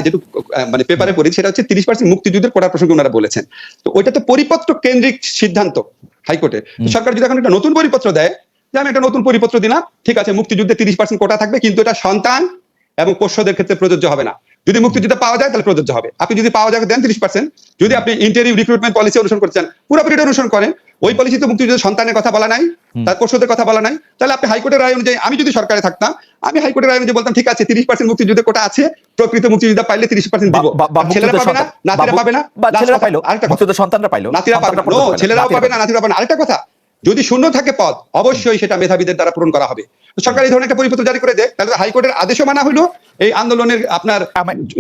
যেটুকু মানে পেপারে পড়ি সেটা হচ্ছে 30% মুক্তিযুদ্ধের কোটা প্রসঙ্গে ওনারা বলেছেন। তো ওইটা তো পরিপত্র কেন্দ্রিক সিদ্ধান্ত হাইকোর্টে। সরকার যদি এখন একটা নতুন পরিপত্র দেয় যে আমি একটা নতুন পরিপত্র দিলাম, ঠিক আছে মুক্তিযুদ্ধে 30% কোটা থাকবে, কিন্তু এটা সন্তান এবং পোষ্যদের ক্ষেত্রে প্রযোজ্য হবে না। যদি মুক্তিযুদ্ধ পাওয়া যায় তাহলে প্রযোজ্য হবে। আপনি যদি পাওয়া যায় দেন 30%, যদি আপনি ইন্টারিম রিক্রুটমেন্ট পলিসি অনুসরণ করতে চান পুরোপুরি অনুসরণ করেন, ওই পলিসিতে মুক্তিযুদ্ধের সন্তানের কথা বলা নাই, তার পোষ্যদের কথা বলা নাই, তাহলে আপনি হাইকোর্টের রায় অনুযায়ী, আমি যদি সরকারে থাকতাম আমি হাইকোর্টের রায় অনুযায়ী বলতাম ঠিক আছে 30% মুক্তিযুদ্ধের কোটা আছে, প্রকৃত মুক্তিযোদ্ধা পাইলে 30% দিব, ছেলেরা পাবে না, নাতিরা পাবে না, ছেলেরা পাইলো, মুক্তিযোদ্ধা সন্তানরা পাইলো, নাতিরা পাবে না, ছেলেরাও পাবে না, নাতিরা পাবে না। আরেকটা কথা, যদি শূন্য থাকে পদ অবশ্যই সেটা মেধাবীদের দ্বারা পূরণ করা হবে। সরকার এই ধরনের একটা পরিপত্র জারি করে দেয়, তাহলে হাইকোর্টের আদেশও মানা হলো, এই আন্দোলনের আপনার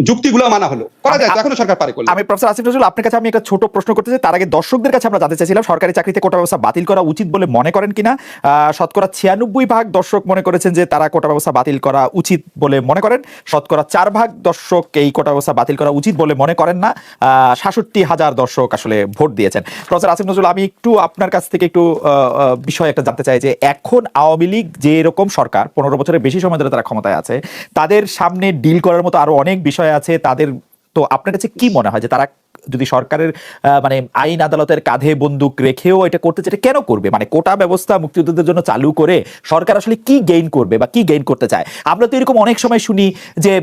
যুক্তিগুলো মানা হলো, করা যায়, এখনো সরকার পারে করলে। আমি প্রফেসর আসিফ নজরুল আপনার কাছে আমি একটা ছোট প্রশ্ন করতে চাই, তার আগে দর্শকদের কাছে আমরা জানতে চাইছিলাম সরকারি চাকরিতে কোটা ব্যবস্থা বাতিল করা উচিত বলে মনে করেন কিনা। শতকরা 96% দর্শক মনে করেছেন যে তারা কোটা ব্যবস্থা বাতিল করা উচিত বলে মনে করেন, শতকরা 4% দর্শক এই কোটা ব্যবস্থা বাতিল করা উচিত বলে মনে করেন না। 67,000 দর্শক আসলে ভোট দিয়েছেন। প্রফেসর আসিফ নজরুল, আমি একটু আপনার কাছ থেকে একটু বিষয় একটা জানতে চাই যে এখন আওয়ামী লীগ যে এরকম সরকার 15 বছরের বেশি সময় ধরে তারা ক্ষমতায় আছে, তাদের সামনে ডিল করার মতো আরো অনেক বিষয় আছে তাদের, তো আপনার কাছে কি মনে হয় যে তারা যদি সরকারের মানে আইন আদালতের কাঁধে বন্দুক রেখেও এটা করতে চায়, কেন করবে? মানে কোটা ব্যবস্থা মুক্তিযোদ্ধাদের জন্য চালু করে সরকার আসলে কি গেইন করবে বা কি গেইন করতে চায়? আমরা তো এরকম অনেক সময় শুনি যে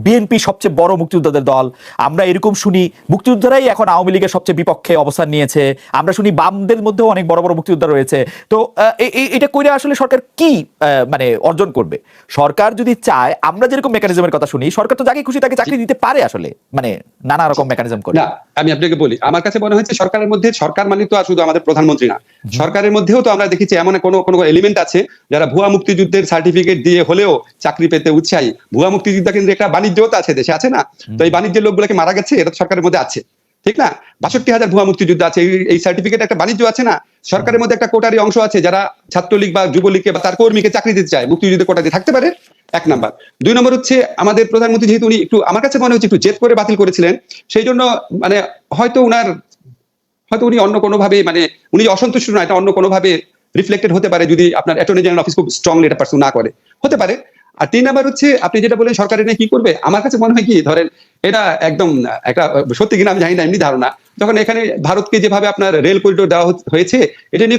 বিএনপি সবচেয়ে বড় মুক্তিযোদ্ধাদের দল, আমরা এরকম শুনি মুক্তিযোদ্ধারাই এখন আওয়ামী লীগের সবচেয়ে বিপক্ষে অবস্থান নিয়েছে, আমরা শুনি বামদের মধ্যেও অনেক বড় বড় মুক্তিযোদ্ধা রয়েছে। তো এটা কইরা আসলে সরকার কি মানে অর্জন করবে? সরকার যদি চায়, আমরা যেরকম মেকানিজমের কথা শুনি, সরকার তো যাকে খুশি তাকে চাকরি দিতে পারে আসলে, মানে নানা রকম মেকানিজম করে। না, আমি আপনাকে বলি, আমার কাছে মনে হচ্ছে সরকারের মধ্যে, সরকার মানে তো আর শুধু আমাদের প্রধানমন্ত্রী না, সরকারের মধ্যেও তো আমরা দেখেছি এমন কোনো এলিমেন্ট আছে যারা ভুয়া মুক্তিযুদ্ধের সার্টিফিকেট দিয়ে হলেও চাকরি পেতে উৎসাহী। ভুয়া মুক্তিযোদ্ধা কিন্তু একটা বাণিজ্যও তো আছে, দেশে আছে না? তো এই বাণিজ্যের লোকগুলোকে মারা গেছে, এটা সরকারের মধ্যে আছে, ঠিক না? 62,000 ভুয়া মুক্তিযুদ্ধ আছে, এই সার্টিফিকেট একটা বাণিজ্য আছে না? সরকারের মধ্যে একটা কোটারি অংশ আছে যারা ছাত্রলীগ বা যুবলীগকে বা তার কর্মীকে চাকরি দিতে চায়, মুক্তিযুদ্ধের কোটা দিয়ে থাকতে পারে, 1 নাম্বার। 2 নম্বর হচ্ছে আমাদের প্রধানমন্ত্রী যেহেতু উনি একটু, আমার কাছে মনে হচ্ছে একটু জেদ করে বাতিল করেছিলেন, সেই জন্য মানে হয়তো উনি অন্য কোনোভাবে, মানে উনি অসন্তুষ্ট না, এটা অন্য কোনোভাবে রিফ্লেক্টেড হতে পারে যদি আপনার অ্যাটর্নি জেনারেল অফিস খুব স্ট্রংলি এটা পারসু না করে, হতে পারে। আর 3 নাম্বার হচ্ছে আপনি যেটা বলেন সরকার এটা কি করবে, আমার কাছে মনে হয় কি, ধরেন এটা একদম একটা সত্যি কিনা আমি জানি না, এমনি ধারণা, যখন এখানে ভারতকে যেভাবে আপনার রেল করিডোর দেওয়া হয়েছে, এটা নিয়ে